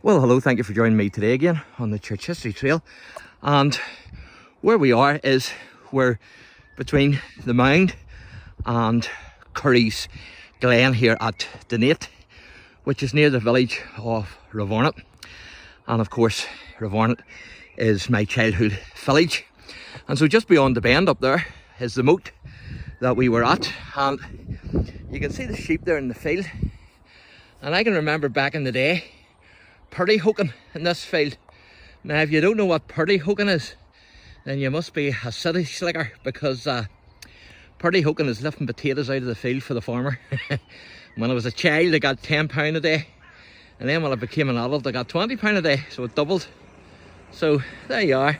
Well, hello, thank you for joining me today again on the Church History Trail. And where we are is we're between the Mound and CURRYS GLEN here at Dunate, which is near the village of RAVARNETTE. And of course, RAVARNETTE is my childhood village. And so just beyond the bend up there is the moat that we were at. And you can see the sheep there in the field. And I can remember back in the day, purdy hoking in this field. Now if you don't know what purdy hoking is, then you must be a city slicker, because purdy hoking is lifting potatoes out of the field for the farmer. When I was a child I got £10 a day, and then when I became an adult I got £20 a day, so it doubled. So there you are.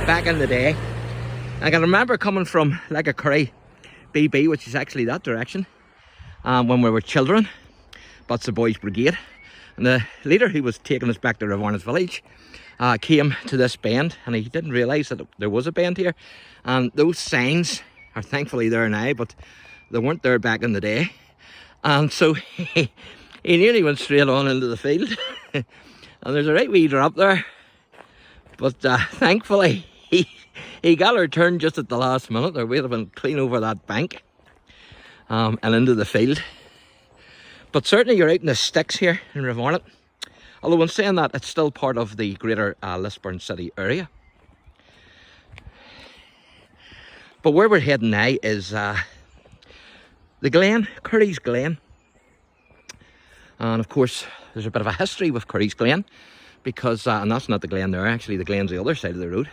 Back in the day, I can remember coming from like a Curry BB, which is actually that direction, when we were children. That's the boys' brigade, and the leader who was taking us back to RAVARNETTE village came to this bend, and he didn't realise that there was a bend here. And those signs are thankfully there now, but they weren't there back in the day. And so he nearly went straight on into the field. And there's a right wee drop there, but thankfully he got her turned just at the last minute, or we'd have been clean over that bank and into the field. But certainly you're out in the sticks here in RAVARNETTE. Although in saying that, it's still part of the greater Lisburn city area. But where we're heading now is the GLEN, CURRYS GLEN. And of course there's a bit of a history with CURRYS GLEN, because, and that's not the GLEN there, actually the GLEN's the other side of the road.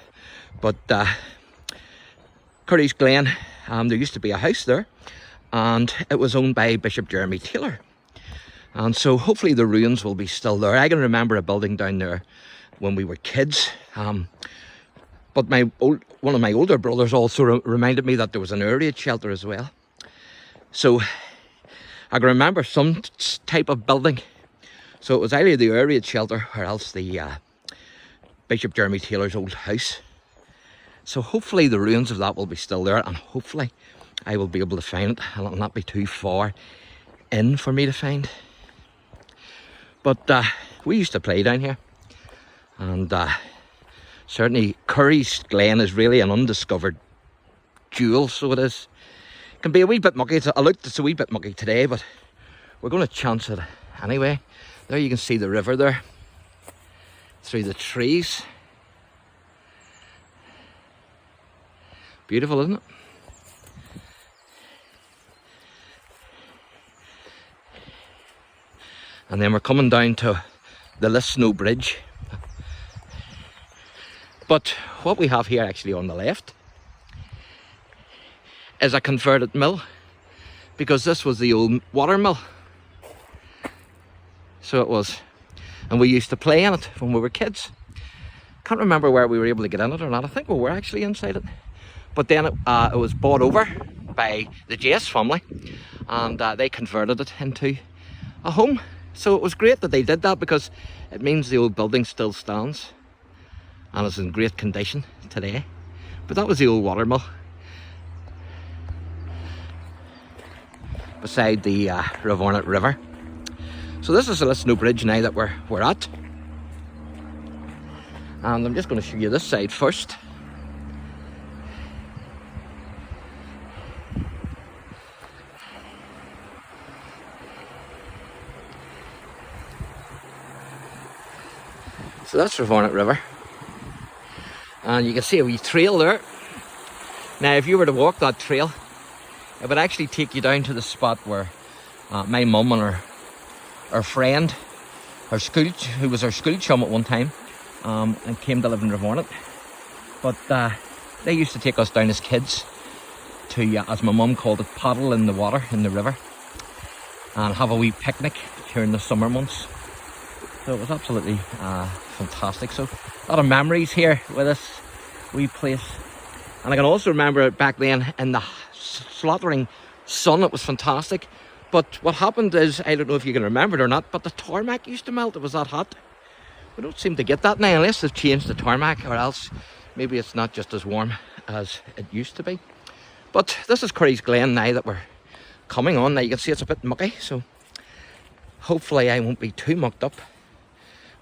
But CURRYS GLEN, there used to be a house there, and it was owned by Bishop Jeremy Taylor. And so hopefully the ruins will be still there. I can remember a building down there when we were kids. But one of my older brothers also reminded me that there was an air raid shelter as well. So I can remember some type of building. So it was either the air raid shelter or else the Bishop Jeremy Taylor's old house. So hopefully the ruins of that will be still there, and hopefully I will be able to find it, and it'll not be too far in for me to find. But we used to play down here, and certainly CURRYS GLEN is really an undiscovered jewel, so it is. It can be a wee bit mucky. It's a wee bit mucky today, but we're going to chance it anyway. There you can see the river there through the trees. Beautiful, isn't it? And then we're coming down to the Lisno Bridge. But what we have here actually on the left is a converted mill, because this was the old water mill. So it was, and we used to play in it when we were kids. Can't remember where we were able to get in it or not. I think we were actually inside it. But then it was bought over by the Jess family, and they converted it into a home. So it was great that they did that, because it means the old building still stands and is in great condition today. But that was the old water mill beside the RAVARNETTE River. So this is the Lisno Bridge now that we're at. And I'm just going to show you this side first. So that's RAVARNETTE River, and you can see a wee trail there. Now if you were to walk that trail, it would actually take you down to the spot where my mum and her friend, who was her school chum at one time, and came to live in RAVARNETTE. But they used to take us down as kids to, as my mum called it, paddle in the water, in the river, and have a wee picnic during the summer months. So it was absolutely fantastic. So a lot of memories here with this wee place. And I can also remember it back then in the slaughtering sun. It was fantastic. But what happened is, I don't know if you can remember it or not, but the tarmac used to melt. It was that hot. We don't seem to get that now, unless they've changed the tarmac, or else maybe it's not just as warm as it used to be. But this is CURRYS GLEN now that we're coming on. Now you can see it's a bit mucky, so hopefully I won't be too mucked up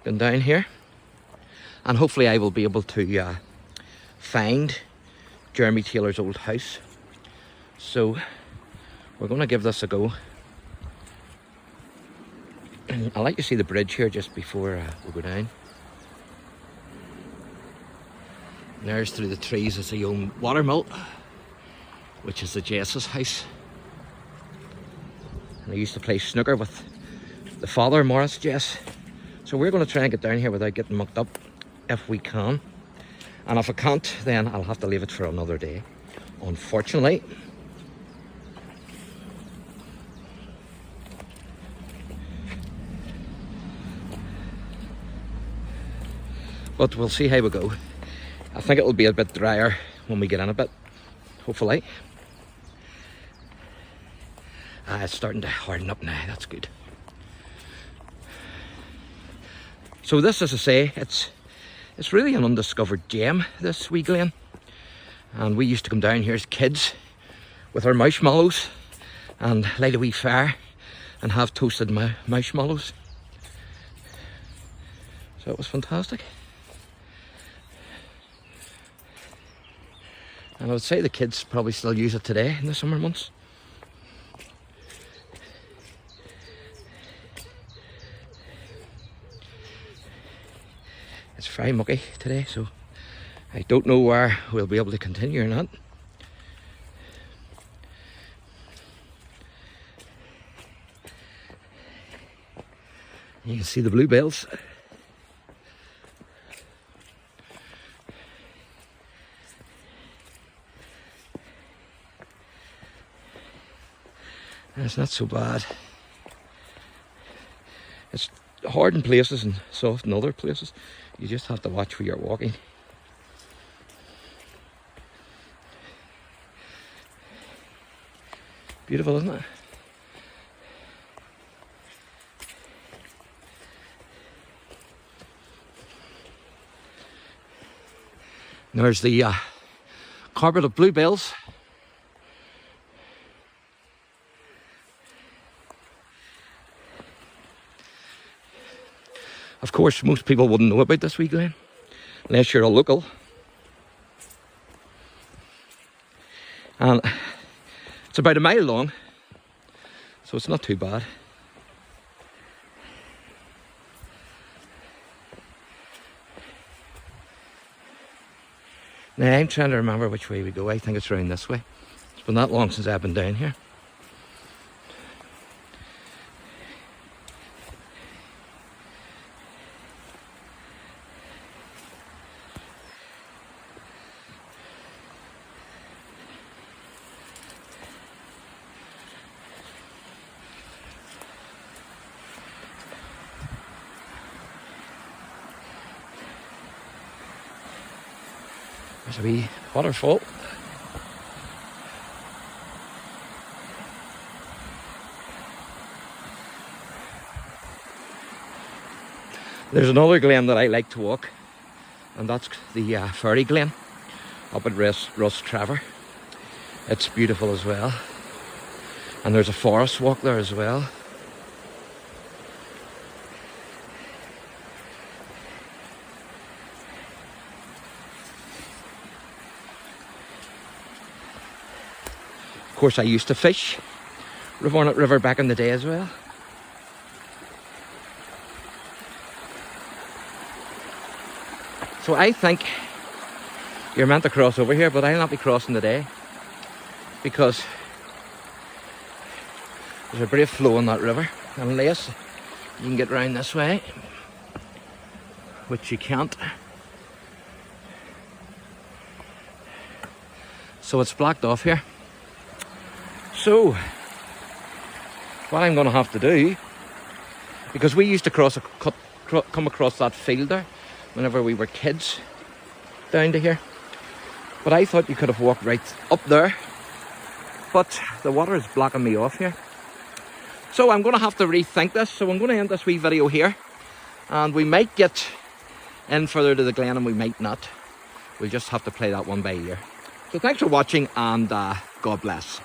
going down here, and hopefully I will be able to find Jeremy Taylor's old house. So we're going to give this a go. I like to see the bridge here just before we go down. And there's through the trees is the old water mill, which is the Jess's house. And I used to play snooker with the father, Morris Jess. So we're going to try and get down here without getting mucked up if we can. And if I can't, then I'll have to leave it for another day, unfortunately. But we'll see how we go. I think it'll be a bit drier when we get in a bit, hopefully. It's starting to harden up now, that's good. So this, as I say, it's really an undiscovered gem, this wee glen. And we used to come down here as kids with our marshmallows and light a wee fire and have toasted marshmallows. So it was fantastic. And I would say the kids probably still use it today in the summer months. It's very mucky today, so I don't know where we'll be able to continue or not. You can see the bluebells. It's not so bad. It's hard in places and soft in other places. You just have to watch where you're walking. Beautiful, isn't it? And there's the carpet of bluebells. Of course, most people wouldn't know about this wee glen, unless you're a local. And it's about a mile long, so it's not too bad. Now I'm trying to remember which way we go. I think it's round this way. It's been that long since I've been down here. There's a wee waterfall. There's another glen that I like to walk, and that's the Ferry Glen up at Rostraver. It's beautiful as well. And there's a forest walk there as well. Of course, I used to fish RAVARNETTE River back in the day as well. So I think you're meant to cross over here, but I'll not be crossing today because there's a brave flow in that river, unless you can get round this way, which you can't. So it's blocked off here. So what I'm going to have to do, because we used to come across that field there whenever we were kids down to here, but I thought you could have walked right up there, but the water is blocking me off here. So I'm going to have to rethink this. So I'm going to end this wee video here, and we might get in further to the glen and we might not. We'll just have to play that one by ear. So thanks for watching, and God bless.